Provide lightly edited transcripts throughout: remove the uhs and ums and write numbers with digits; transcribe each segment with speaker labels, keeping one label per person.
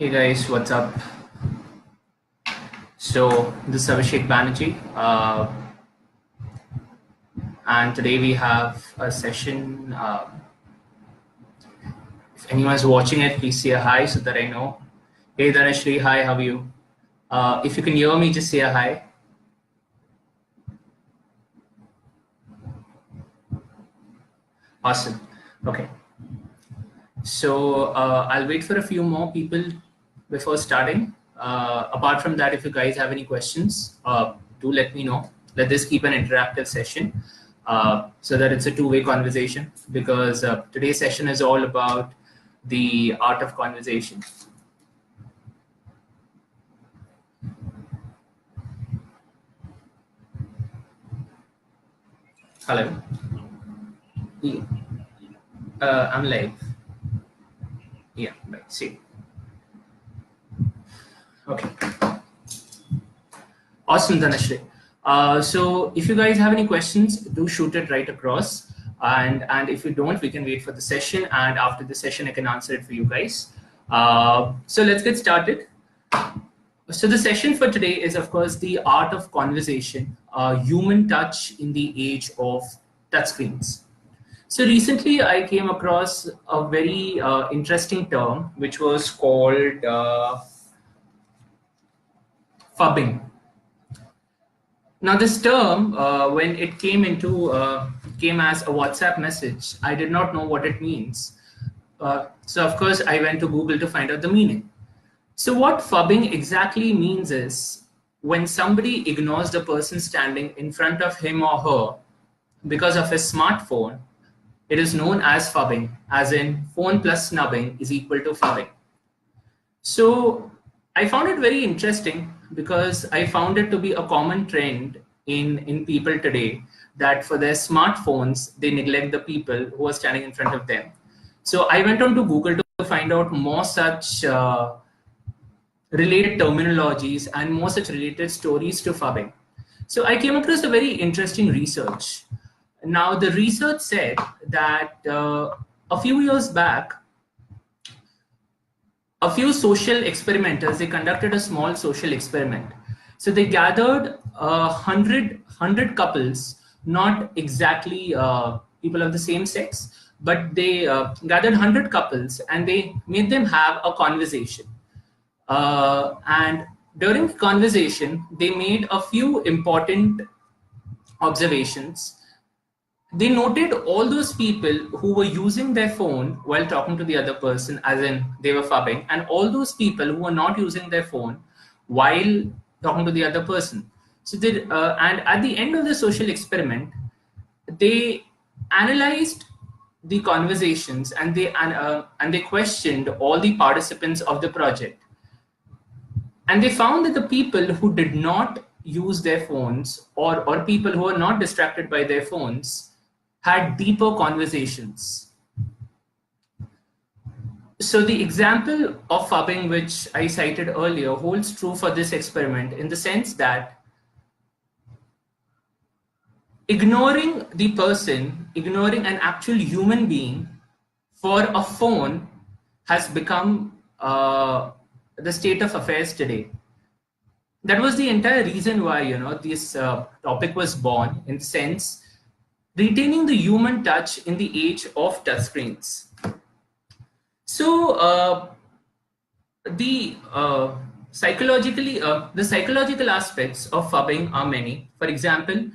Speaker 1: Hey guys, what's up? So this is Abhishek Banerji, and today we have a session. If anyone's watching it, please say a hi so that I know. Hey Dhanashri, hi, how are you? If you can hear me, just say a hi. Awesome. Okay. So I'll wait for a few more people before starting. Apart from that, if you guys have any questions, do let me know. Let this keep an interactive session so that it's a two-way conversation, because today's session is all about the art of conversation. Hello. I'm live. Yeah, right. See. Okay. Awesome, Dhanashri. So if you guys have any questions, do shoot it right across. And if you don't, we can wait for the session. And after the session, I can answer it for you guys. So let's get started. So the session for today is, of course, the art of conversation, human touch in the age of touchscreens. So recently, I came across a very interesting term, which was called fubbing. Now, this term, when it came as a WhatsApp message, I did not know what it means. So, of course, I went to Google to find out the meaning. So, what fubbing exactly means is when somebody ignores the person standing in front of him or her because of his smartphone, it is known as fubbing, as in phone plus snubbing is equal to fubbing. So, I found it very interesting because I found it to be a common trend in people today, that for their smartphones, they neglect the people who are standing in front of them. So I went on to Google to find out more such related terminologies and more such related stories to fubbing. So I came across a very interesting research. Now, the research said that a few years back, a few social experimenters, they conducted a small social experiment. So they gathered 100 couples, not exactly people of the same sex, but they gathered 100 couples and they made them have a conversation. And during the conversation, they made a few important observations. They noted all those people who were using their phone while talking to the other person, as in they were fubbing, and all those people who were not using their phone while talking to the other person. So and at the end of the social experiment, they analyzed the conversations and they questioned all the participants of the project. And they found that the people who did not use their phones, or people who were not distracted by their phones, had deeper conversations. So the example of fubbing, which I cited earlier, holds true for this experiment in the sense that ignoring the person, ignoring an actual human being for a phone has become the state of affairs today. That was the entire reason why, this topic was born, in the sense retaining the human touch in the age of touchscreens. So the psychological aspects of fubbing are many. For example,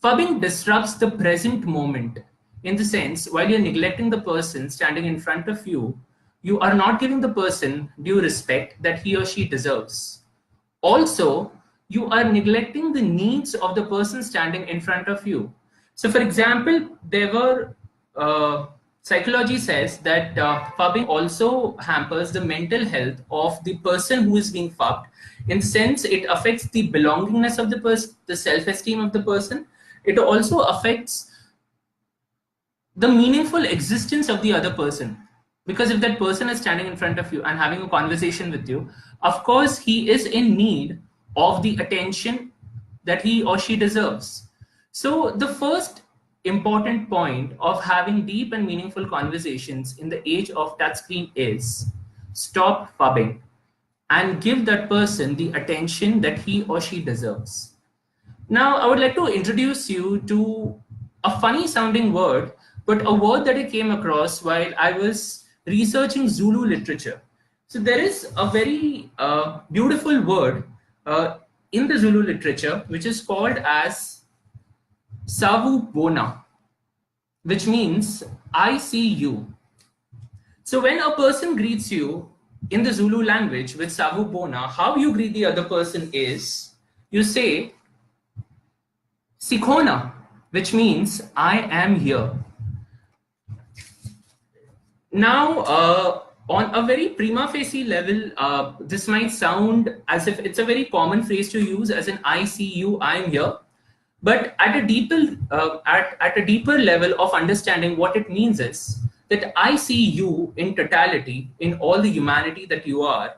Speaker 1: fubbing disrupts the present moment, in the sense, while you're neglecting the person standing in front of you, you are not giving the person due respect that he or she deserves. Also, you are neglecting the needs of the person standing in front of you. So, for example, psychology says that fubbing also hampers the mental health of the person who is being fubbed. In the sense, it affects the belongingness of the person, the self-esteem of the person. It also affects the meaningful existence of the other person. Because if that person is standing in front of you and having a conversation with you, of course, he is in need of the attention that he or she deserves. So the first important point of having deep and meaningful conversations in the age of touchscreen is stop phubbing, and give that person the attention that he or she deserves. Now, I would like to introduce you to a funny sounding word, but a word that I came across while I was researching Zulu literature. So there is a very beautiful word in the Zulu literature, which is called as Savubona, which means I see you. So when a person greets you in the Zulu language with Savubona, how you greet the other person is you say Sikhona, which means I am here. Now, on a very prima facie level, this might sound as if it's a very common phrase to use, as in I see you, I am here. But at a deeper level of understanding, what it means is that I see you in totality, in all the humanity that you are.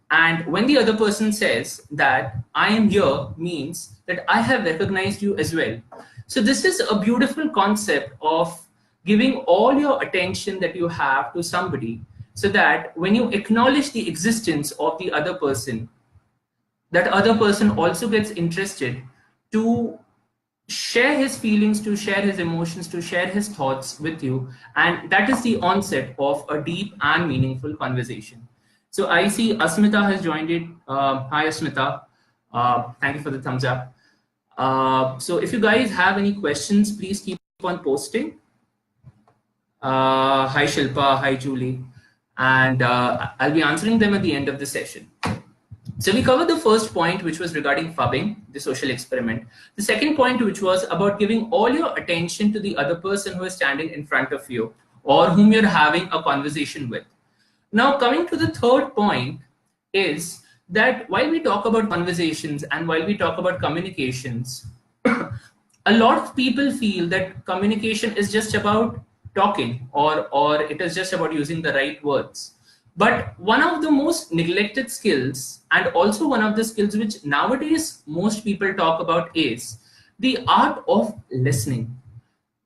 Speaker 1: And when the other person says that I am here, means that I have recognized you as well. So this is a beautiful concept of giving all your attention that you have to somebody, so that when you acknowledge the existence of the other person, that other person also gets interested to share his feelings, to share his emotions, to share his thoughts with you. And that is the onset of a deep and meaningful conversation. So I see Asmita has joined it. Hi, Asmita. Thank you for the thumbs up. So if you guys have any questions, please keep on posting. Hi, Shilpa. Hi, Julie. And I'll be answering them at the end of the session. So we covered the first point, which was regarding phubbing, the social experiment. The second point, which was about giving all your attention to the other person who is standing in front of you or whom you're having a conversation with. Now, coming to the third point is that while we talk about conversations and while we talk about communications, a lot of people feel that communication is just about talking or it is just about using the right words. But one of the most neglected skills, and also one of the skills which nowadays most people talk about, is the art of listening.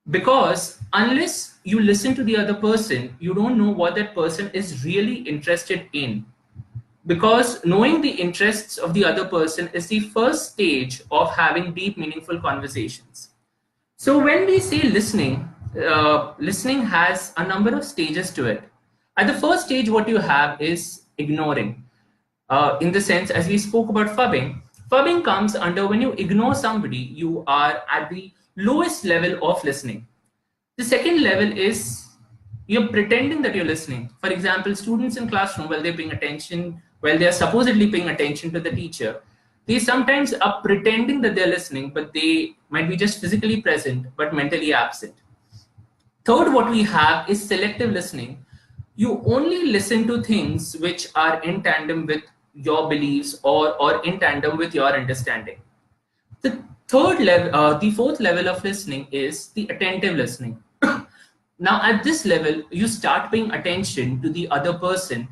Speaker 1: Because unless you listen to the other person, you don't know what that person is really interested in. Because knowing the interests of the other person is the first stage of having deep, meaningful conversations. So when we say listening, listening has a number of stages to it. At the first stage, what you have is ignoring. In the sense, as we spoke about phubbing, phubbing comes under when you ignore somebody, you are at the lowest level of listening. The second level is you're pretending that you're listening. For example, students in classroom, while they're paying attention, while they're supposedly paying attention to the teacher, they sometimes are pretending that they're listening, but they might be just physically present, but mentally absent. Third, what we have is selective listening. You only listen to things which are in tandem with your beliefs or in tandem with your understanding. The fourth level of listening is the attentive listening. Now, at this level, you start paying attention to the other person.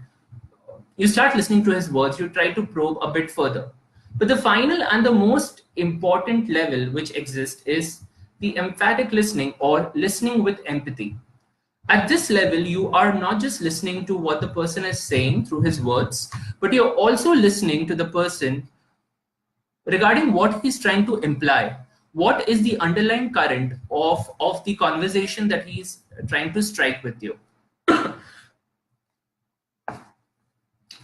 Speaker 1: You start listening to his words. You try to probe a bit further. But the final and the most important level which exists is the emphatic listening, or listening with empathy. At this level, you are not just listening to what the person is saying through his words, but you're also listening to the person regarding what he's trying to imply. What is the underlying current of the conversation that he's trying to strike with you?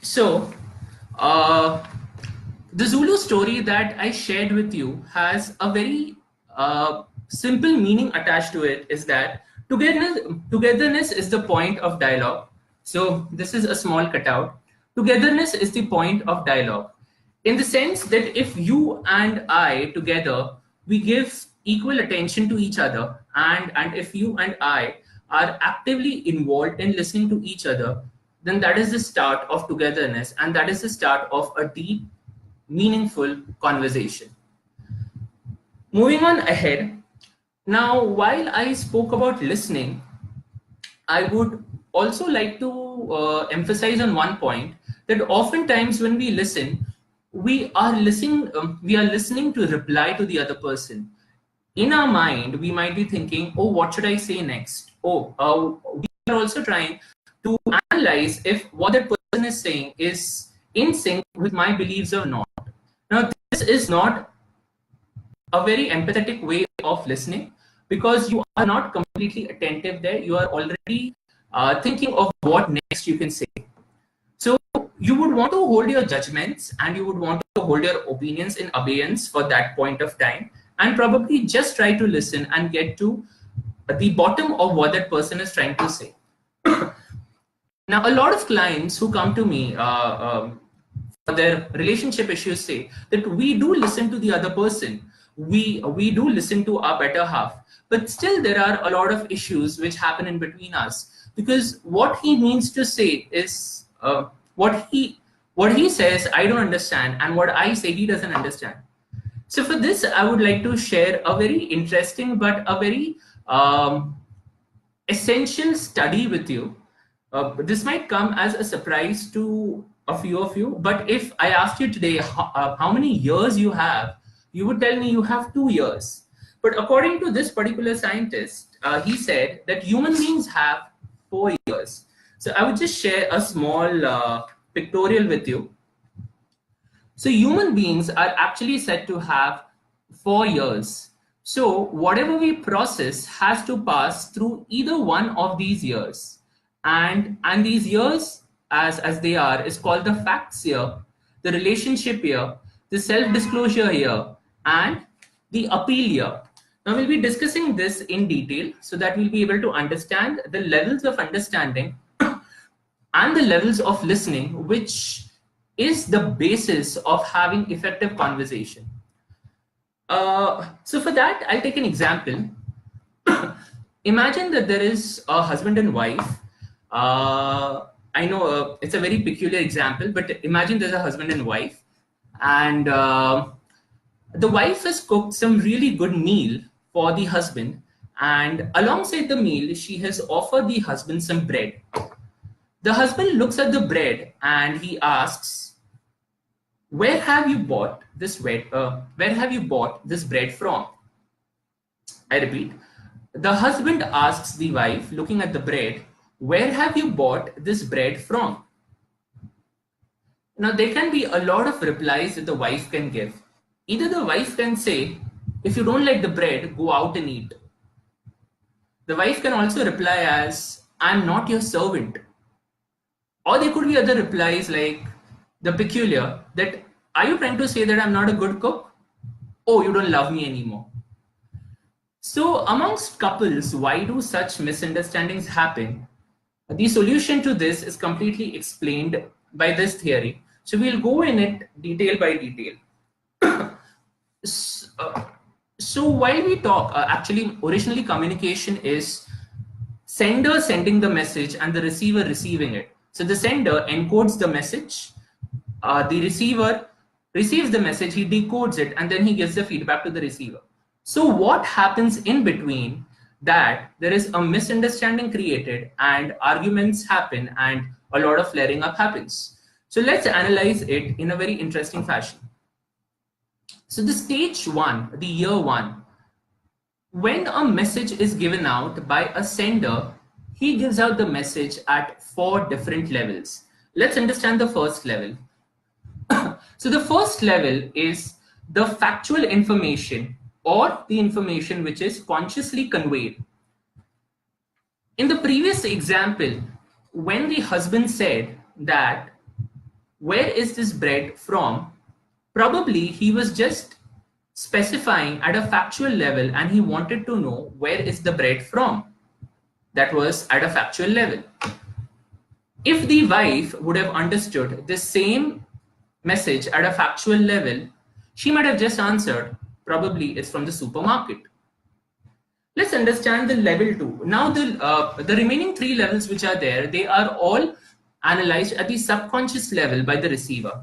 Speaker 1: So, the Zulu story that I shared with you has a very simple meaning attached to it, is that togetherness is the point of dialogue. So this is a small cutout. Togetherness is the point of dialogue, in the sense that if you and I together, we give equal attention to each other, and if you and I are actively involved in listening to each other, then that is the start of togetherness, and that is the start of a deep, meaningful conversation. Moving on ahead. Now, while I spoke about listening, I would also like to emphasize on one point, that oftentimes when we listen, we are listening to reply to the other person. In our mind, we might be thinking, oh, what should I say next? We are also trying to analyze if what that person person is saying is in sync with my beliefs or not. Now, this is not a very empathetic way of listening, because you are not completely attentive there. You are already thinking of what next you can say. So you would want to hold your judgments and you would want to hold your opinions in abeyance for that point of time, and probably just try to listen and get to the bottom of what that person is trying to say. Now, a lot of clients who come to me for their relationship issues say that we do listen to the other person. We do listen to our better half, but still there are a lot of issues which happen in between us, because what he means to say is what he says I don't understand, and what I say he doesn't understand. So for this, I would like to share a very interesting but a very essential study with you. This might come as a surprise to a few of you, but if I asked you today how many years you have, you would tell me you have 2 years. But according to this particular scientist, he said that human beings have 4 years. So I would just share a small pictorial with you. So human beings are actually said to have 4 years. So whatever we process has to pass through either one of these years. And these years, as they are, is called the facts year, the relationship year, the self-disclosure year, and the appeal year. Now we'll be discussing this in detail so that we'll be able to understand the levels of understanding and the levels of listening, which is the basis of having effective conversation. So for that, I'll take an example. Imagine that there is a husband and wife. I know it's a very peculiar example, but imagine there's a husband and wife, and the wife has cooked some really good meal for the husband, and alongside the meal, she has offered the husband some bread. The husband looks at the bread and he asks, "Where have you bought this bread? Where have you bought this bread from?" I repeat. The husband asks the wife, looking at the bread, "Where have you bought this bread from?" Now, there can be a lot of replies that the wife can give. Either the wife can say, "If you don't like the bread, go out and eat." The wife can also reply as, "I'm not your servant." Or there could be other replies like the peculiar that, "Are you trying to say that I'm not a good cook? Oh, you don't love me anymore." So amongst couples, why do such misunderstandings happen? The solution to this is completely explained by this theory. So we'll go in it detail by detail. So while we talk, actually originally communication is sender sending the message and the receiver receiving it. So the sender encodes the message, the receiver receives the message, he decodes it, and then he gives the feedback to the receiver. So what happens in between that? There is a misunderstanding created and arguments happen and a lot of flaring up happens. So let's analyze it in a very interesting fashion. So the stage one, the year one, when a message is given out by a sender, he gives out the message at 4 different levels. Let's understand the first level. So the first level is the factual information, or the information which is consciously conveyed. In the previous example, when the husband said that, "Where is this bread from?" probably he was just specifying at a factual level and he wanted to know where is the bread from. That was at a factual level. If the wife would have understood the same message at a factual level, she might have just answered, "Probably it's from the supermarket." Let's understand the level 2. Now the remaining 3 levels which are there, they are all analyzed at the subconscious level by the receiver.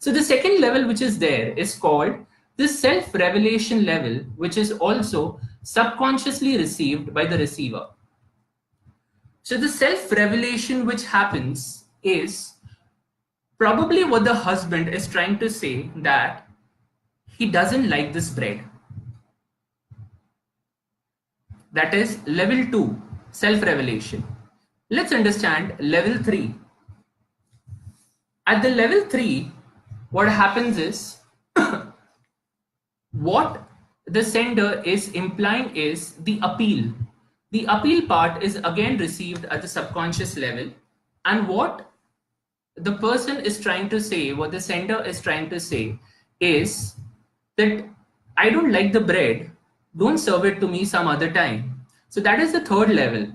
Speaker 1: So the second level which is there is called the self-revelation level, which is also subconsciously received by the receiver. So the self-revelation which happens is probably what the husband is trying to say, that he doesn't like this bread. That is level 2, self-revelation. Let's understand level 3. At the level 3, what happens is what the sender is implying is the appeal. The appeal part is again received at the subconscious level, and what the person is trying to say, what the sender is trying to say is that I don't like the bread, don't serve it to me some other time. So that is the third level.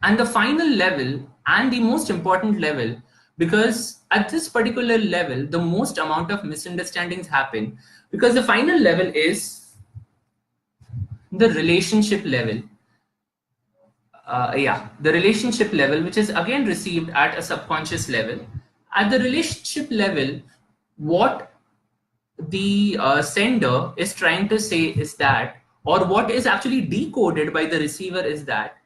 Speaker 1: And the final level, and the most important level, because at this particular level, the most amount of misunderstandings happen, because the final level is the relationship level. The relationship level, which is again received at a subconscious level. At the relationship level, what the sender is trying to say is that, or what is actually decoded by the receiver is that,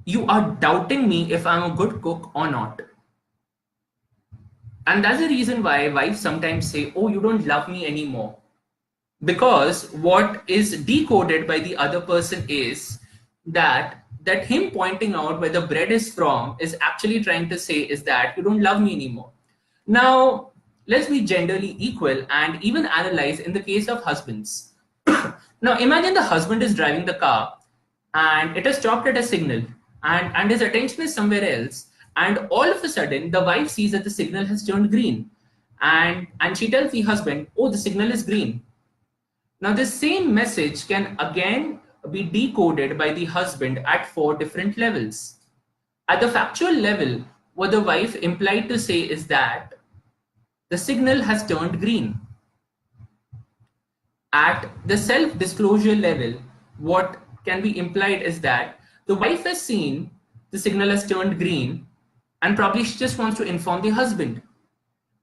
Speaker 1: you are doubting me if I'm a good cook or not. And that's the reason why wives sometimes say, oh, you don't love me anymore. Because what is decoded by the other person is that him pointing out where the bread is from is actually trying to say is that you don't love me anymore. Now, let's be genderly equal and even analyze in the case of husbands. Now, imagine the husband is driving the car and it has stopped at a signal, and his attention is somewhere else. And all of a sudden, the wife sees that the signal has turned green. And she tells the husband, oh, the signal is green. Now, the same message can again be decoded by the husband at 4 different levels. At the factual level, what the wife implied to say is that the signal has turned green. At the self-disclosure level, what can be implied is that the wife has seen the signal has turned green, and probably she just wants to inform the husband.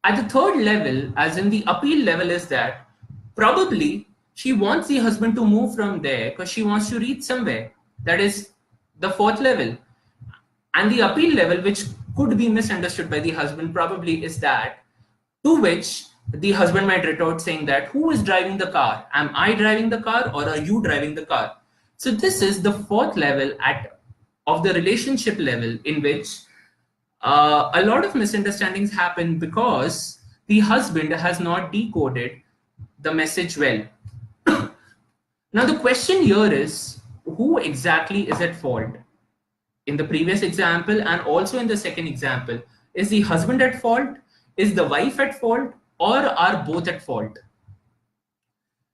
Speaker 1: At the third level, as in the appeal level, is that probably she wants the husband to move from there because she wants to reach somewhere. That is the fourth level. And the appeal level, which could be misunderstood by the husband, probably is that, to which the husband might retort saying that, who is driving the car? Am I driving the car or are you driving the car? So this is the fourth level of the relationship level, in which a lot of misunderstandings happen because the husband has not decoded the message well. Now the question here is, who exactly is at fault? In the previous example and also in the second example, is the husband at fault? Is the wife at fault? Or are both at fault?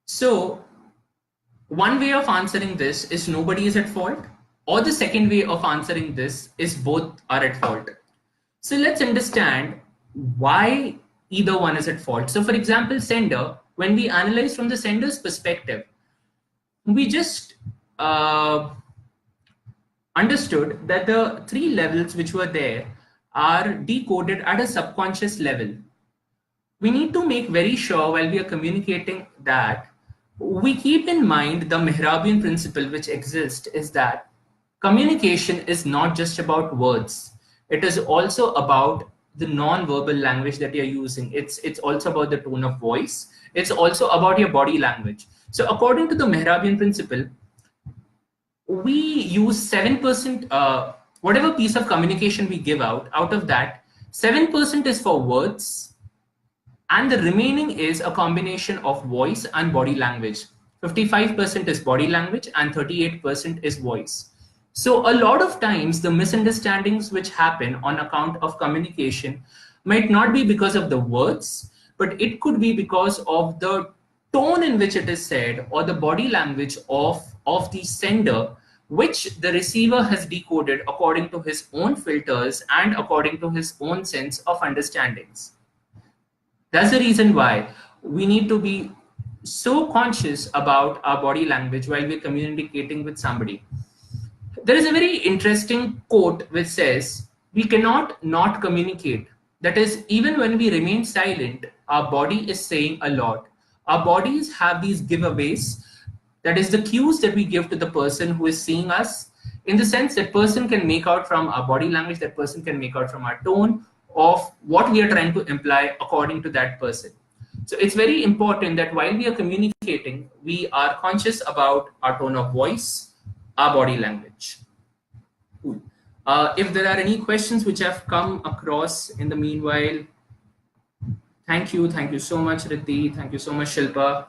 Speaker 1: So one way of answering this is nobody is at fault, or the second way of answering this is both are at fault. So let's understand why either one is at fault. So for example, sender, when we analyze from the sender's perspective, we just understood that the 3 levels which were there are decoded at a subconscious level. We need to make very sure while we are communicating that we keep in mind the Mehrabian principle which exists, is that communication is not just about words. It is also about the non-verbal language that you're using. It's also about the tone of voice. It's also about your body language. So according to the Mehrabian principle, we use 7%, whatever piece of communication we give out of that, 7% is for words, and the remaining is a combination of voice and body language. 55% is body language and 38% is voice. So a lot of times the misunderstandings which happen on account of communication might not be because of the words, but it could be because of the tone in which it is said or the body language of the sender, which the receiver has decoded according to his own filters and according to his own sense of understandings. That's the reason why we need to be so conscious about our body language while we're communicating with somebody. There is a very interesting quote which says, we cannot not communicate. That is, even when we remain silent, our body is saying a lot. Our bodies have these giveaways, that is the cues that we give to the person who is seeing us, in the sense that person can make out from our body language, that person can make out from our tone of what we are trying to imply according to that person. So it's very important that while we are communicating, we are conscious about our tone of voice, our body language. Cool. If there are any questions which have come across in the meanwhile, thank you. Thank you so much, Riddhi. Thank you so much, Shilpa.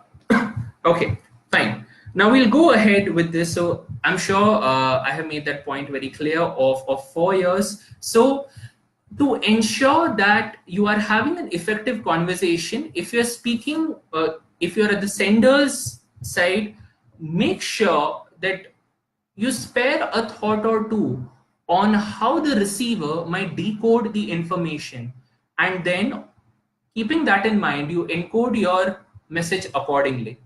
Speaker 1: Okay, fine. Now we'll go ahead with this. So I'm sure I have made that point very clear of 4 years. So to ensure that you are having an effective conversation, if you're speaking, if you're at the sender's side, make sure that you spare a thought or two on how the receiver might decode the information, and then keeping that in mind, you encode your message accordingly.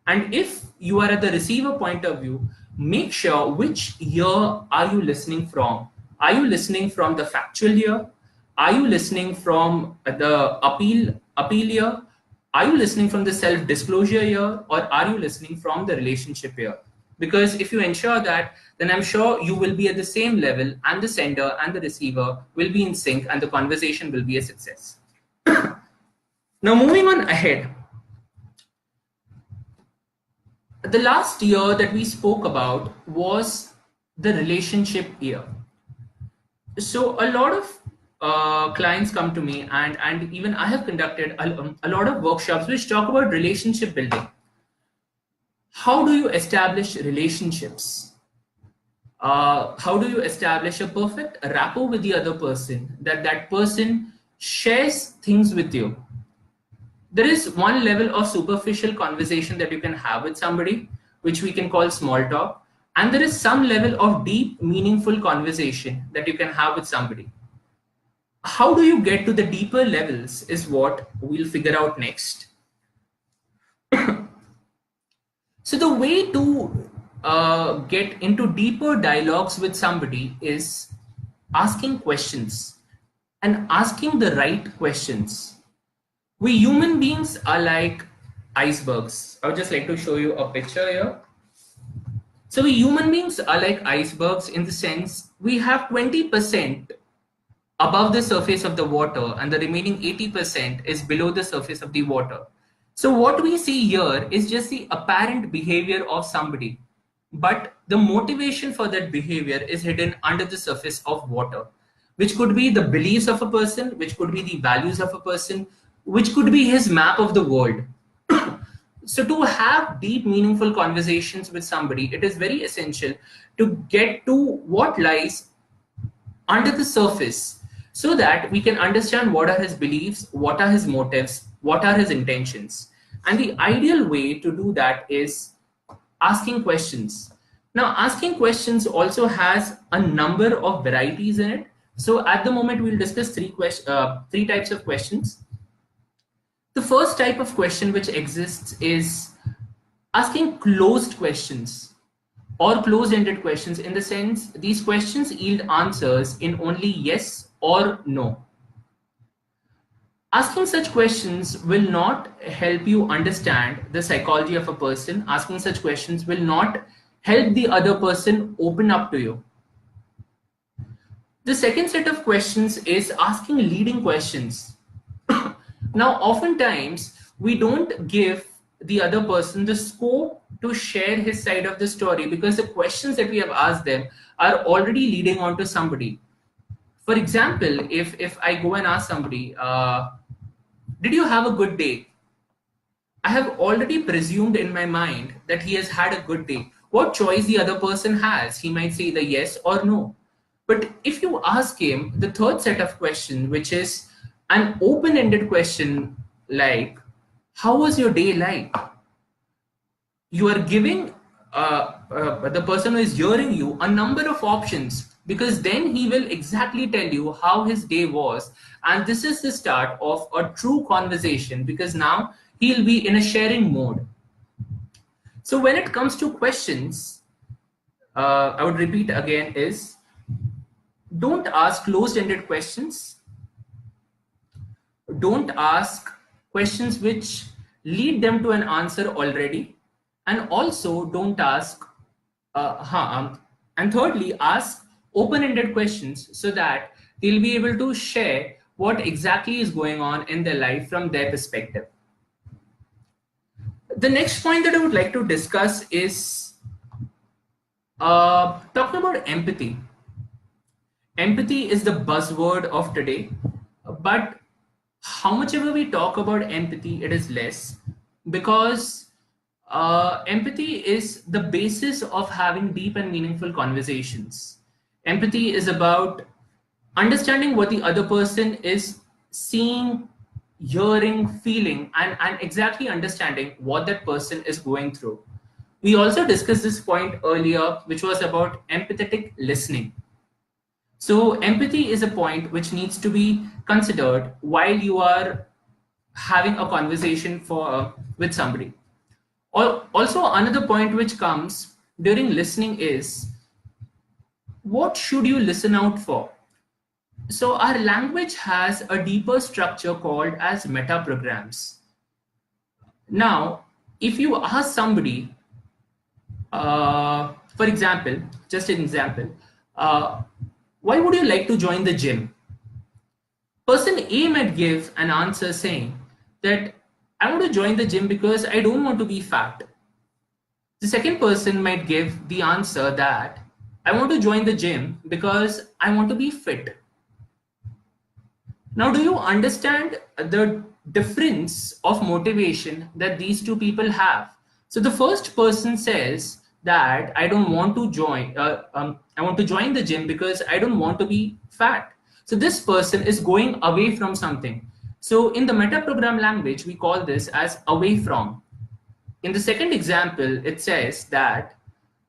Speaker 1: And if you are at the receiver point of view, make sure which ear are you listening from. Are you listening from the factual ear? Are you listening from the appeal ear? Are you listening from the self-disclosure ear? Or are you listening from the relationship ear? Because if you ensure that, then I'm sure you will be at the same level, and the sender and the receiver will be in sync, and the conversation will be a success. Now, moving on ahead, the last year that we spoke about was the relationship year. So a lot of clients come to me, and even I have conducted a lot of workshops which talk about relationship building. How do you establish relationships? How do you establish a perfect rapport with the other person, that that person shares things with you? There is one level of superficial conversation that you can have with somebody, which we can call small talk. And there is some level of deep, meaningful conversation that you can have with somebody. How do you get to the deeper levels is what we'll figure out next. So the way to get into deeper dialogues with somebody is asking questions, and asking the right questions. We human beings are like icebergs. I would just like to show you a picture here. So we human beings are like icebergs in the sense we have 20% above the surface of the water, and the remaining 80% is below the surface of the water. So what we see here is just the apparent behavior of somebody, but the motivation for that behavior is hidden under the surface of water, which could be the beliefs of a person, which could be the values of a person, which could be his map of the world. So to have deep, meaningful conversations with somebody, it is very essential to get to what lies under the surface, so that we can understand what are his beliefs, what are his motives, what are his intentions. And the ideal way to do that is asking questions. Now, asking questions also has a number of varieties in it. So at the moment, we'll discuss three types of questions. The first type of question which exists is asking closed questions or closed-ended questions, in the sense these questions yield answers in only yes or no. Asking such questions will not help you understand the psychology of a person. Asking such questions will not help the other person open up to you. The second set of questions is asking leading questions. Now, oftentimes, we don't give the other person the scope to share his side of the story, because the questions that we have asked them are already leading on to somebody. For example, if I go and ask somebody, did you have a good day? I have already presumed in my mind that he has had a good day. What choice the other person has? He might say either yes or no. But if you ask him the third set of questions, which is an open-ended question like, how was your day like? You are giving the person who is hearing you a number of options, because then he will exactly tell you how his day was. And this is the start of a true conversation, because now he'll be in a sharing mode. So when it comes to questions, I would repeat again is, don't ask closed-ended questions. Don't ask questions which lead them to an answer already. And also don't ask, and thirdly, ask open-ended questions, so that they'll be able to share what exactly is going on in their life from their perspective. The next point that I would like to discuss is talking about empathy. Empathy is the buzzword of today, but how much ever we talk about empathy, it is less, because empathy is the basis of having deep and meaningful conversations. Empathy is about understanding what the other person is seeing, hearing, feeling, and exactly understanding what that person is going through. We also discussed this point earlier, which was about empathetic listening. So empathy is a point which needs to be considered while you are having a conversation with somebody. Also, another point which comes during listening is, what should you listen out for? So our language has a deeper structure called as meta programs. Now, if you ask somebody, for example, just an example, uh, why would you like to join the gym? Person A might give an answer saying that I want to join the gym because I don't want to be fat. The second person might give the answer that I want to join the gym because I want to be fit. Now, do you understand the difference of motivation that these two people have? So the first person says that I don't want to join, I want to join the gym because I don't want to be fat. So this person is going away from something. So in the meta program language, we call this as away from. In the second example, it says that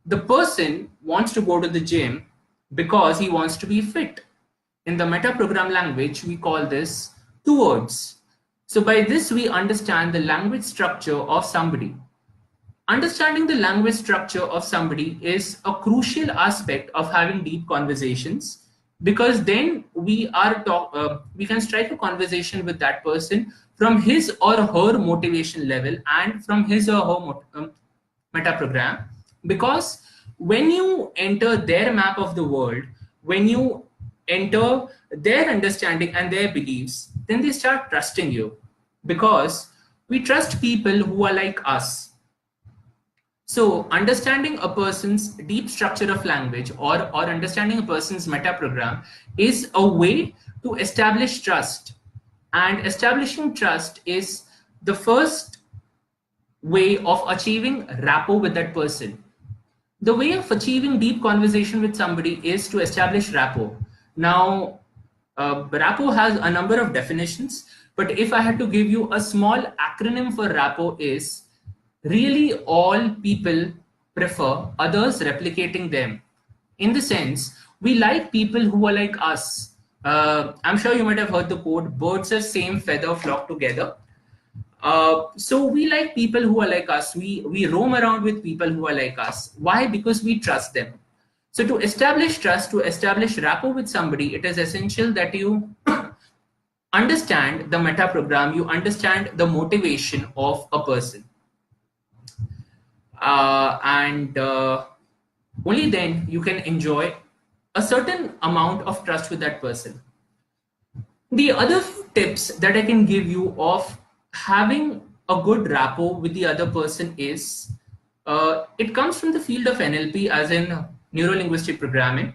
Speaker 1: the person wants to go to the gym because he wants to be fit. In the meta program language, we call this towards. So by this, we understand the language structure of somebody. Understanding the language structure of somebody is a crucial aspect of having deep conversations, because then we can strike a conversation with that person from his or her motivation level and from his or her meta program. Because when you enter their map of the world, when you enter their understanding and their beliefs, then they start trusting you, because we trust people who are like us. So understanding a person's deep structure of language, or understanding a person's meta program, is a way to establish trust. And establishing trust is the first way of achieving rapport with that person. The way of achieving deep conversation with somebody is to establish rapport. Now, rapport has a number of definitions, but if I had to give you a small acronym for rapport, is really all people prefer others replicating them. In the sense, we like people who are like us. I'm sure you might have heard the quote, birds of same feather flock together. So we like people who are like us. We roam around with people who are like us. Why? Because we trust them. So to establish trust, to establish rapport with somebody, it is essential that you understand the meta program, you understand the motivation of a person. And only then you can enjoy a certain amount of trust with that person. The other tips that I can give you of having a good rapport with the other person is, it comes from the field of NLP, as in neuro-linguistic programming.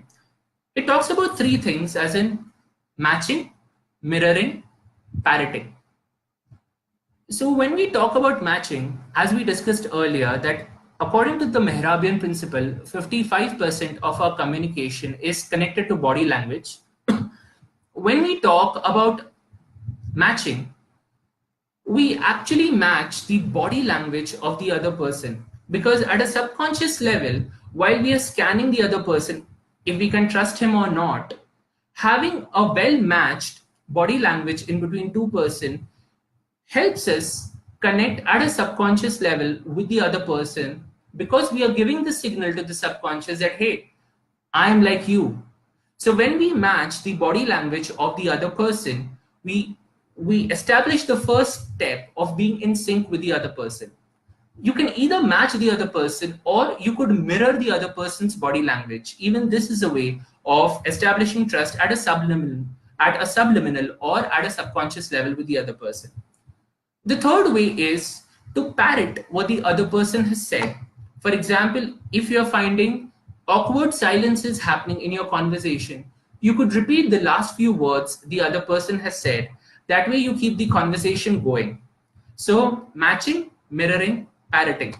Speaker 1: It talks about three things, as in matching, mirroring, parroting. So when we talk about matching, as we discussed earlier, that according to the Mehrabian principle, 55% of our communication is connected to body language. When we talk about matching, we actually match the body language of the other person, because at a subconscious level, while we are scanning the other person, if we can trust him or not, having a well matched body language in between two person helps us connect at a subconscious level with the other person, because we are giving the signal to the subconscious that, hey, I am like you. So when we match the body language of the other person, we establish the first step of being in sync with the other person. You can either match the other person, or you could mirror the other person's body language. Even this is a way of establishing trust at a subliminal or at a subconscious level with the other person. The third way is to parrot what the other person has said. For example, if you're finding awkward silences happening in your conversation, you could repeat the last few words the other person has said. That way you keep the conversation going. So matching, mirroring, parroting.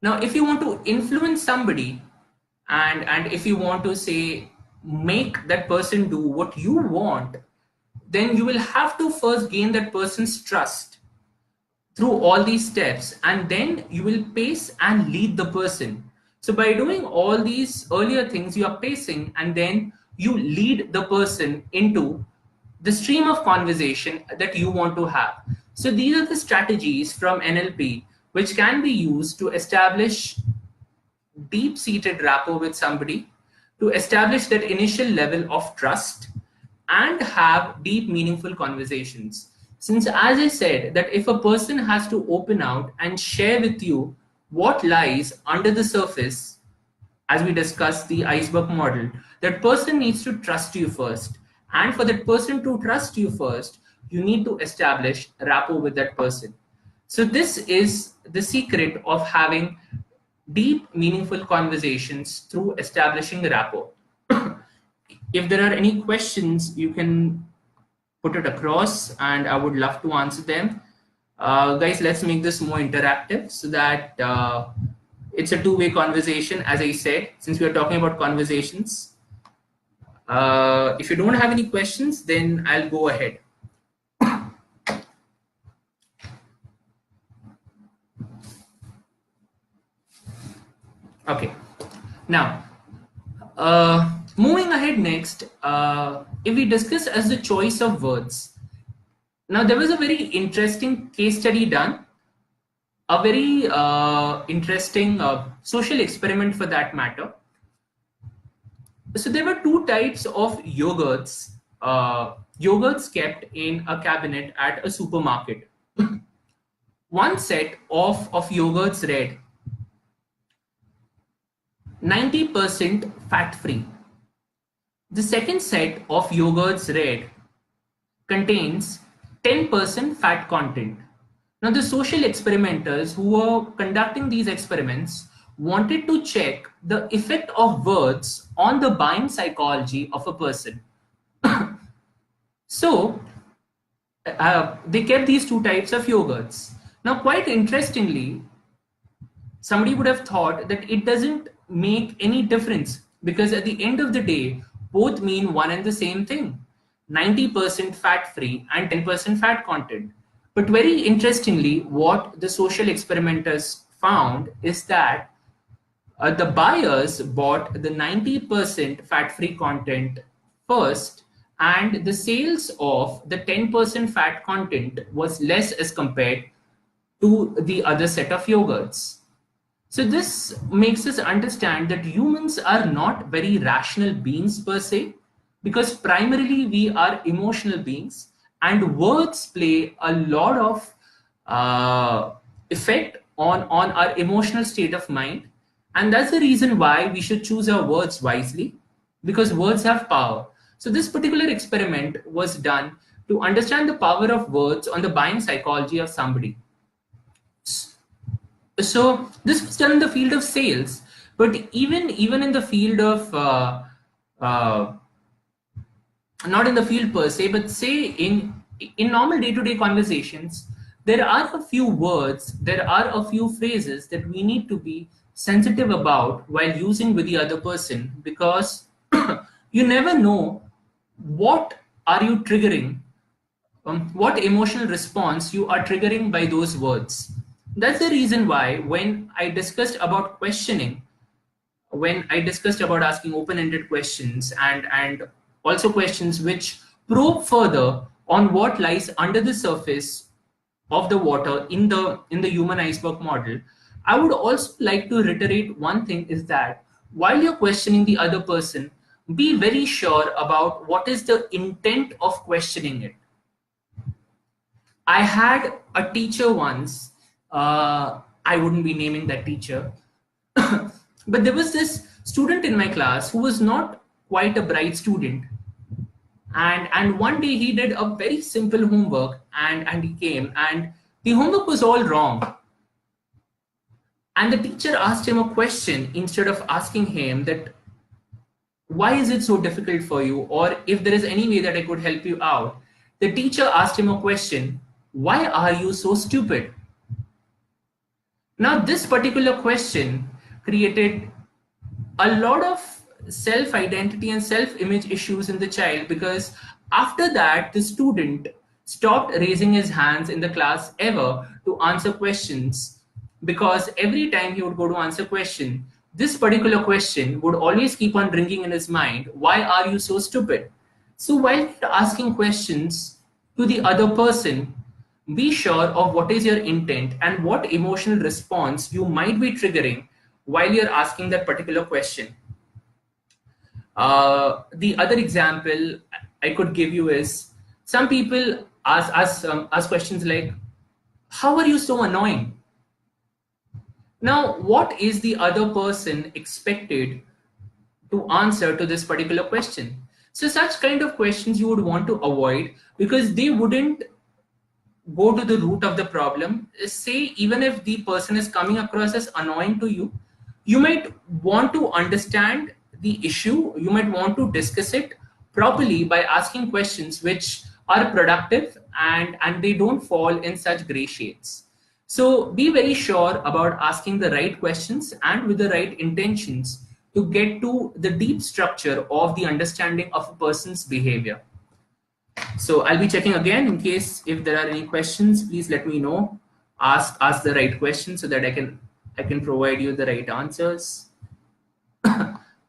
Speaker 1: Now, if you want to influence somebody, and if you want to say, make that person do what you want, then you will have to first gain that person's trust through all these steps, and then you will pace and lead the person. So by doing all these earlier things, you are pacing, and then you lead the person into the stream of conversation that you want to have. So these are the strategies from NLP which can be used to establish deep-seated rapport with somebody, to establish that initial level of trust and have deep, meaningful conversations. Since, as I said, that if a person has to open out and share with you what lies under the surface, as we discussed the iceberg model, that person needs to trust you first. And for that person to trust you first, you need to establish rapport with that person. So this is the secret of having deep, meaningful conversations through establishing rapport. If there are any questions, you can put it across and I would love to answer them. Guys, let's make this more interactive so that it's a two-way conversation, as I said, since we are talking about conversations. If you don't have any questions, then I'll go ahead. Okay, now moving ahead next, if we discuss as the choice of words. Now there was a very interesting case study done, a very interesting social experiment for that matter. So there were two types of yogurts, yogurts kept in a cabinet at a supermarket. One set of yogurts read 90% fat-free. The second set of yogurts read contains 10% fat content. Now the social experimenters who were conducting these experiments wanted to check the effect of words on the buying psychology of a person. So they kept these two types of yogurts. Now, quite interestingly, somebody would have thought that it doesn't make any difference because at the end of the day, both mean one and the same thing, 90% fat free and 10% fat content. But very interestingly, what the social experimenters found is that the buyers bought the 90% fat free content first, and the sales of the 10% fat content was less as compared to the other set of yogurts. So this makes us understand that humans are not very rational beings per se, because primarily we are emotional beings, and words play a lot of effect on our emotional state of mind. And that's the reason why we should choose our words wisely, because words have power. So this particular experiment was done to understand the power of words on the buying psychology of somebody. So this was done in the field of sales, but even in the field of not in the field per se, but say in normal day-to-day conversations, there are a few words, there are a few phrases that we need to be sensitive about while using with the other person, because you never know what are you triggering, what emotional response you are triggering by those words. That's the reason why when I discussed about questioning, when I discussed about asking open-ended questions and also questions which probe further on what lies under the surface of the water in the human iceberg model, I would also like to reiterate one thing, is that while you're questioning the other person, be very sure about what is the intent of questioning it. I had a teacher once, I wouldn't be naming that teacher, but there was this student in my class who was not quite a bright student. And one day he did a very simple homework, and he came and the homework was all wrong. And the teacher asked him a question instead of asking him that, why is it so difficult for you? Or if there is any way that I could help you out. The teacher asked him a question, why are you so stupid? Now, this particular question created a lot of self-identity and self-image issues in the child, because after that, the student stopped raising his hands in the class ever to answer questions, because every time he would go to answer question, this particular question would always keep on ringing in his mind, why are you so stupid? So while asking questions to the other person, be sure of what is your intent and what emotional response you might be triggering while you're asking that particular question. The other example I could give you is, some people ask questions like, how are you so annoying? Now, what is the other person expected to answer to this particular question? So such kind of questions you would want to avoid, because they wouldn't go to the root of the problem. Say, even if the person is coming across as annoying to you, you might want to understand the issue, you might want to discuss it properly by asking questions which are productive and they don't fall in such gray shades. So be very sure about asking the right questions and with the right intentions to get to the deep structure of the understanding of a person's behavior. So I'll be checking again in case if there are any questions, please let me know. Ask the right questions so that I can provide you the right answers.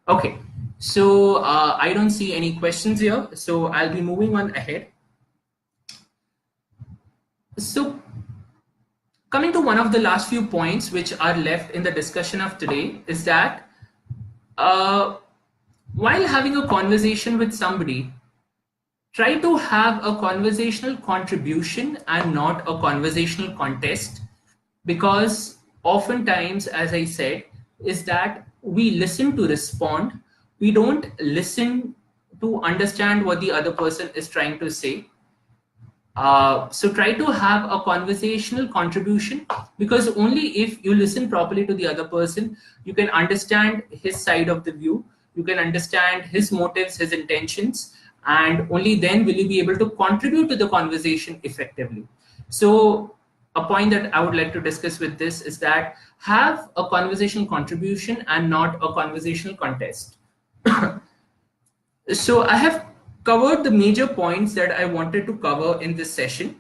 Speaker 1: Okay, so I don't see any questions here, so I'll be moving on ahead. So coming to one of the last few points which are left in the discussion of today is that while having a conversation with somebody, try to have a conversational contribution and not a conversational contest, because oftentimes, as I said, is that we listen to respond. We don't listen to understand what the other person is trying to say. So try to have a conversational contribution, because only if you listen properly to the other person, you can understand his side of the view, you can understand his motives, his intentions, and only then will you be able to contribute to the conversation effectively. So a point that I would like to discuss with this is that have a conversation contribution and not a conversational contest. So I have covered the major points that I wanted to cover in this session.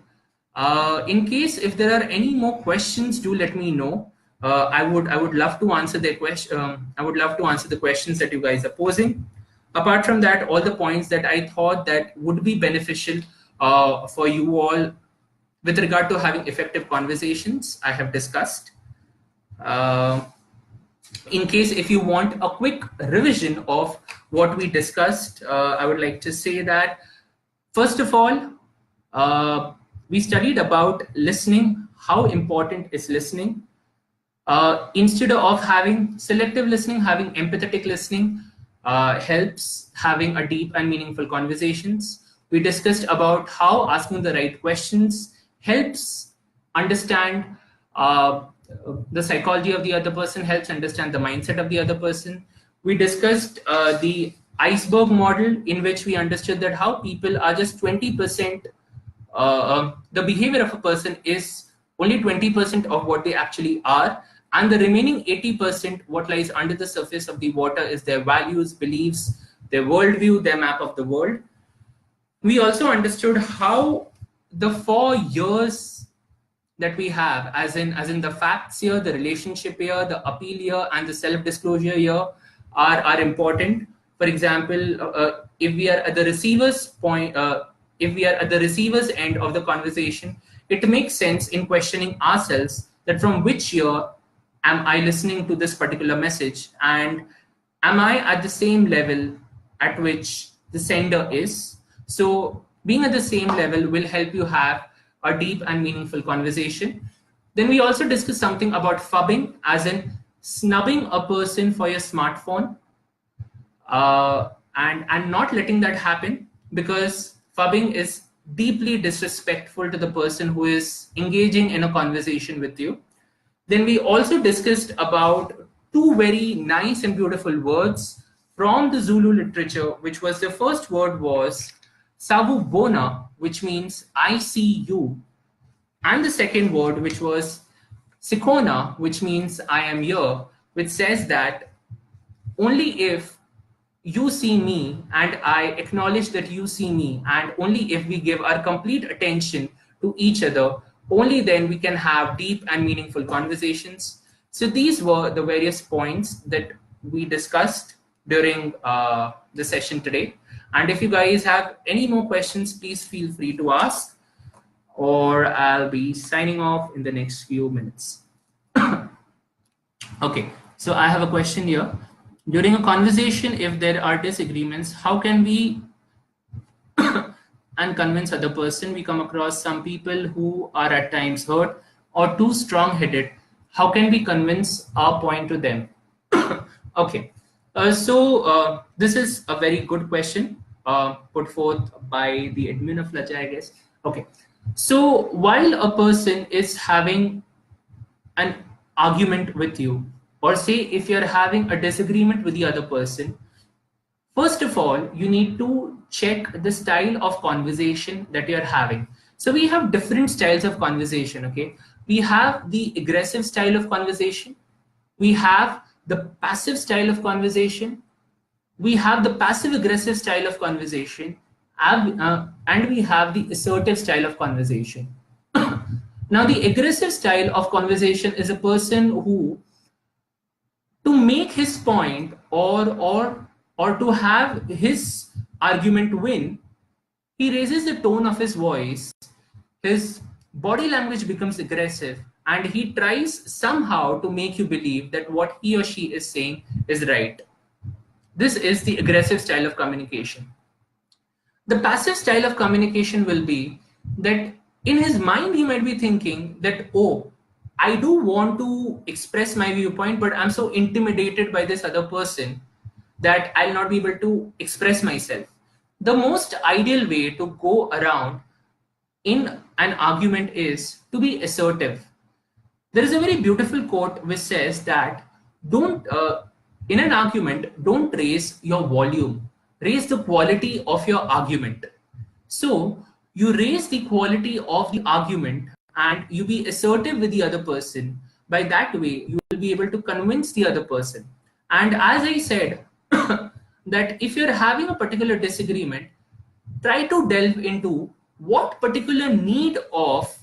Speaker 1: In case if there are any more questions, do let me know. I would love to answer the question. I would love to answer the questions that you guys are posing. Apart from that, all the points that I thought that would be beneficial for you all with regard to having effective conversations, I have discussed. In case if you want a quick revision of what we discussed, I would like to say that, first of all, we studied about listening, how important is listening. Instead of having selective listening, having empathetic listening helps having a deep and meaningful conversations. We discussed about how asking the right questions helps understand the psychology of the other person, helps understand the mindset of the other person. We discussed the iceberg model, in which we understood that how people are just 20%, the behavior of a person is only 20% of what they actually are, and the remaining 80%, what lies under the surface of the water, is their values, beliefs, their worldview, their map of the world. We also understood how the 4 years that we have, as in the facts here, the relationship here, the appeal here, and the self-disclosure here are important. For example, if we are at the receiver's point, if we are at the receiver's end of the conversation, it makes sense in questioning ourselves that from which year am I listening to this particular message, and am I at the same level at which the sender is? So being at the same level will help you have a deep and meaningful conversation. Then we also discussed something about phubbing, as in snubbing a person for your smartphone, and not letting that happen, because phubbing is deeply disrespectful to the person who is engaging in a conversation with you. Then we also discussed about 2 very nice and beautiful words from the Zulu literature, which was the first word was Savubona, which means I see you. And the second word, which was Sikona, which means I am here, which says that only if you see me and I acknowledge that you see me, and only if we give our complete attention to each other, only then we can have deep and meaningful conversations. So these were the various points that we discussed during the session today. And if you guys have any more questions, please feel free to ask, or I'll be signing off in the next few minutes. Okay, so I have a question here. During a conversation, if there are disagreements, how can we and convince other person? We come across some people who are at times hurt or too strong-headed. How can we convince our point to them? Okay, so this is a very good question put forth by the admin of Laja, I guess. Okay, so while a person is having an argument with you, or say if you're having a disagreement with the other person, first of all, you need to check the style of conversation that you're having. So we have different styles of conversation, okay? We have the aggressive style of conversation. We have the passive style of conversation. We have the passive aggressive style of conversation. And we have the assertive style of conversation. Now, the aggressive style of conversation is a person who, to make his point or to have his argument win, he raises the tone of his voice, his body language becomes aggressive, and he tries somehow to make you believe that what he or she is saying is right. This is the aggressive style of communication. The passive style of communication will be that in his mind he might be thinking that, oh, I do want to express my viewpoint, but I'm so intimidated by this other person that I'll not be able to express myself. The most ideal way to go around in an argument is to be assertive. There is a very beautiful quote which says that in an argument, don't raise your volume, raise the quality of your argument. So you raise the quality of the argument and you be assertive with the other person. By that way, you will be able to convince the other person. And as I said, that if you're having a particular disagreement, try to delve into what particular need of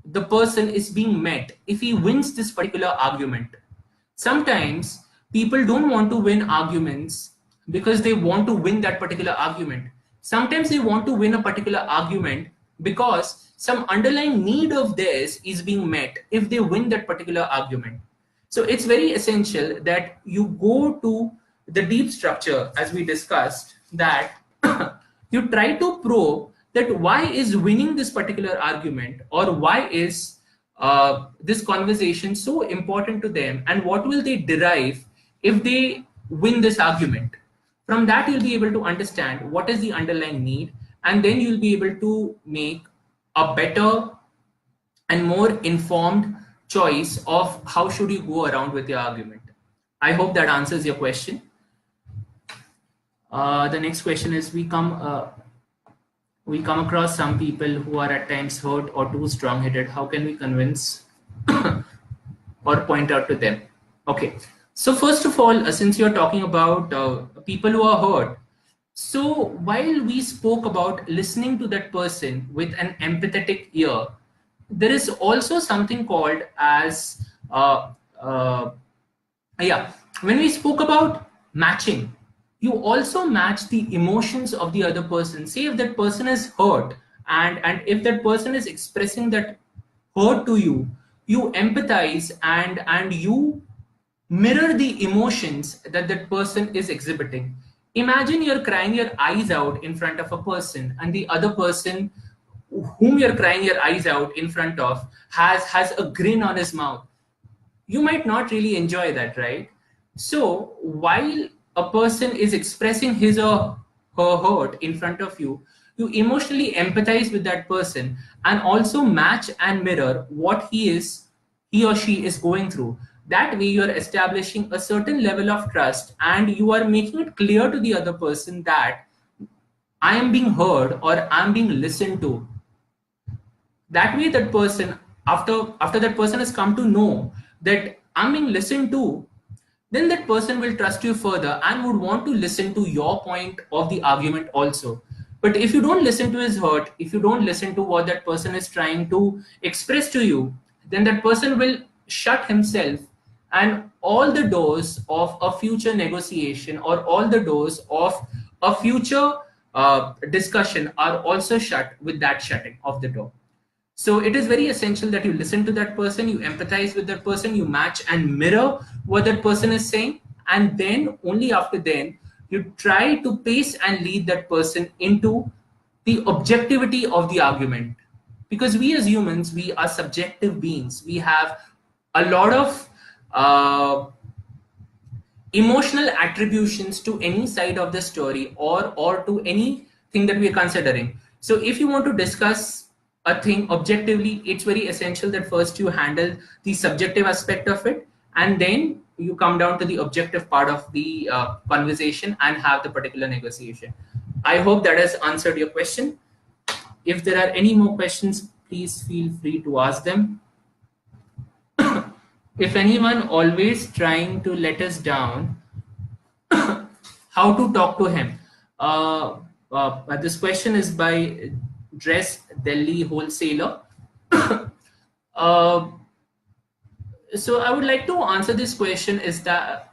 Speaker 1: the person is being met if he wins this particular argument. Sometimes people don't want to win arguments because they want to win that particular argument. Sometimes they want to win a particular argument because some underlying need of theirs is being met if they win that particular argument. So it's very essential that you go to the deep structure, as we discussed, that you try to probe that why is winning this particular argument, or why is this conversation so important to them, and what will they derive if they win this argument. From that, you'll be able to understand what is the underlying need, and then you'll be able to make a better and more informed choice of how should you go around with your argument. I hope that answers your question. The next question is, we come across some people who are at times hurt or too strong-headed. How can we convince or point out to them? Okay, so first of all, since you're talking about people who are hurt, so while we spoke about listening to that person with an empathetic ear, there is also something called as when we spoke about matching, you also match the emotions of the other person. Say if that person is hurt, and if that person is expressing that hurt to you, you empathize and you mirror the emotions that that person is exhibiting. Imagine you're crying your eyes out in front of a person, and the other person whom you're crying your eyes out in front of has a grin on his mouth. You might not really enjoy that, right? So while a person is expressing his or her hurt in front of you, you emotionally empathize with that person and also match and mirror what he or she is going through. That way you're establishing a certain level of trust and you are making it clear to the other person that I am being heard or I'm being listened to. That way that person, after that person has come to know that I'm being listened to, then that person will trust you further and would want to listen to your point of the argument also. But if you don't listen to his hurt, if you don't listen to what that person is trying to express to you, then that person will shut himself, and all the doors of a future negotiation or all the doors of a future discussion are also shut with that shutting of the door. So it is very essential that you listen to that person, you empathize with that person, you match and mirror what that person is saying, and then only after then you try to pace and lead that person into the objectivity of the argument. Because we as humans, we are subjective beings. We have a lot of emotional attributions to any side of the story or to anything that we are considering. So if you want to discuss a thing objectively, it's very essential that first you handle the subjective aspect of it, and then you come down to the objective part of the conversation and have the particular negotiation. I hope that has answered your question. If there are any more questions, please feel free to ask them. If anyone always trying to let us down, how to talk to him? This question is by Dress Delhi Wholesaler. So I would like to answer this question is that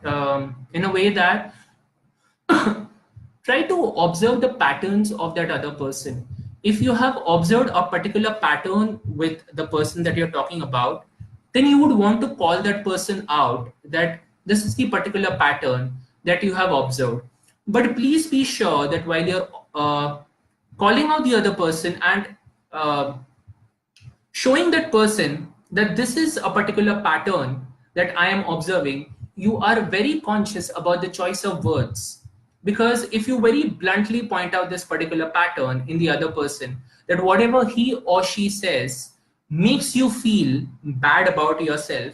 Speaker 1: in a way that try to observe the patterns of that other person. If you have observed a particular pattern with the person that you're talking about, then you would want to call that person out that this is the particular pattern that you have observed. But please be sure that while you're calling out the other person and showing that person that this is a particular pattern that I am observing, you are very conscious about the choice of words. Because if you very bluntly point out this particular pattern in the other person, that whatever he or she says makes you feel bad about yourself,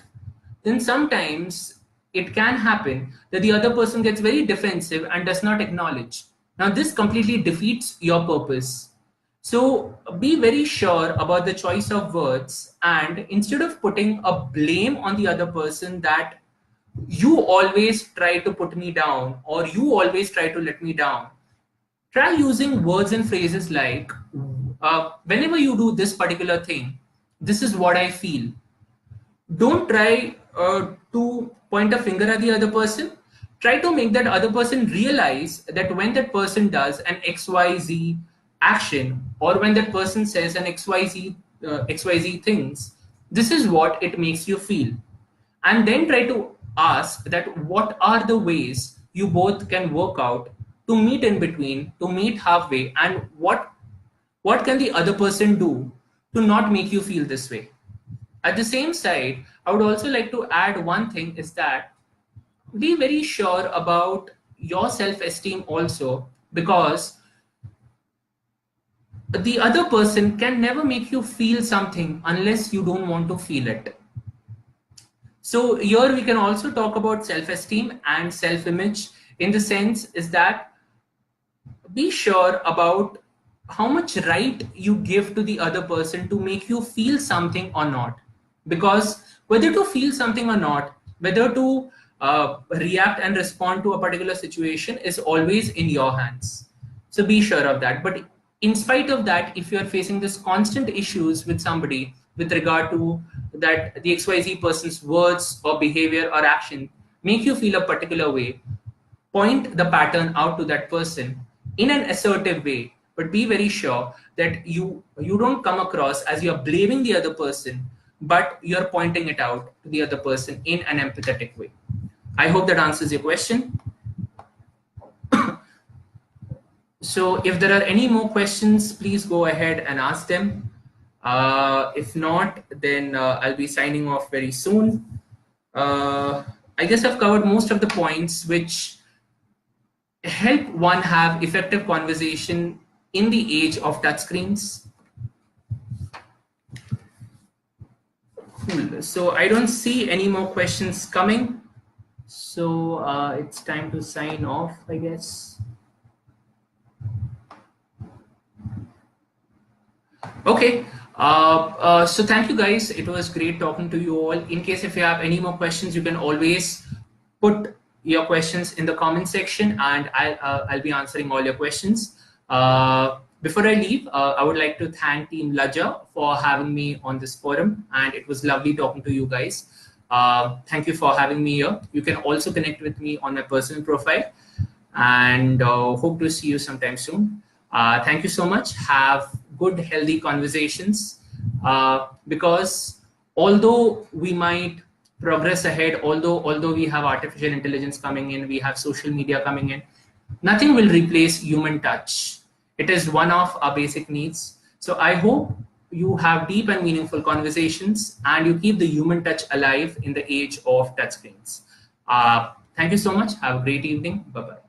Speaker 1: then sometimes it can happen that the other person gets very defensive and does not acknowledge. Now, this completely defeats your purpose. So be very sure about the choice of words, and instead of putting a blame on the other person that you always try to put me down or you always try to let me down, try using words and phrases like, whenever you do this particular thing, this is what I feel. Don't try to point a finger at the other person. Try to make that other person realize that when that person does an XYZ action, or when that person says an XYZ things, this is what it makes you feel. And then try to ask that what are the ways you both can work out to meet in between, to meet halfway, and what can the other person do to not make you feel this way. At the same side, I would also like to add one thing is that be very sure about your self-esteem also, because the other person can never make you feel something unless you don't want to feel it. So here we can also talk about self-esteem and self-image in the sense is that be sure about how much right you give to the other person to make you feel something or not. Because whether to feel something or not, whether to react and respond to a particular situation is always in your hands. So be sure of that. But in spite of that, if you're facing this constant issues with somebody with regard to that the XYZ person's words or behavior or action make you feel a particular way, point the pattern out to that person in an assertive way, but be very sure that you don't come across as you're blaming the other person, but you're pointing it out to the other person in an empathetic way. I hope that answers your question. So if there are any more questions, please go ahead and ask them. If not, then I'll be signing off very soon. I guess I've covered most of the points which help one have effective conversation in the age of touchscreens. Cool. So I don't see any more questions coming. So it's time to sign off, I guess. Okay. So thank you guys. It was great talking to you all. In case if you have any more questions, you can always put your questions in the comment section, and I'll be answering all your questions. Before I leave, I would like to thank Team Laja for having me on this forum, and it was lovely talking to you guys. Thank you for having me here. You can also connect with me on my personal profile, and hope to see you sometime soon. Thank you so much. Have good, healthy conversations, because although we might progress ahead, although we have artificial intelligence coming in, we have social media coming in, nothing will replace human touch. It is one of our basic needs. So I hope you have deep and meaningful conversations, and you keep the human touch alive in the age of touchscreens. Thank you so much. Have a great evening. Bye-bye.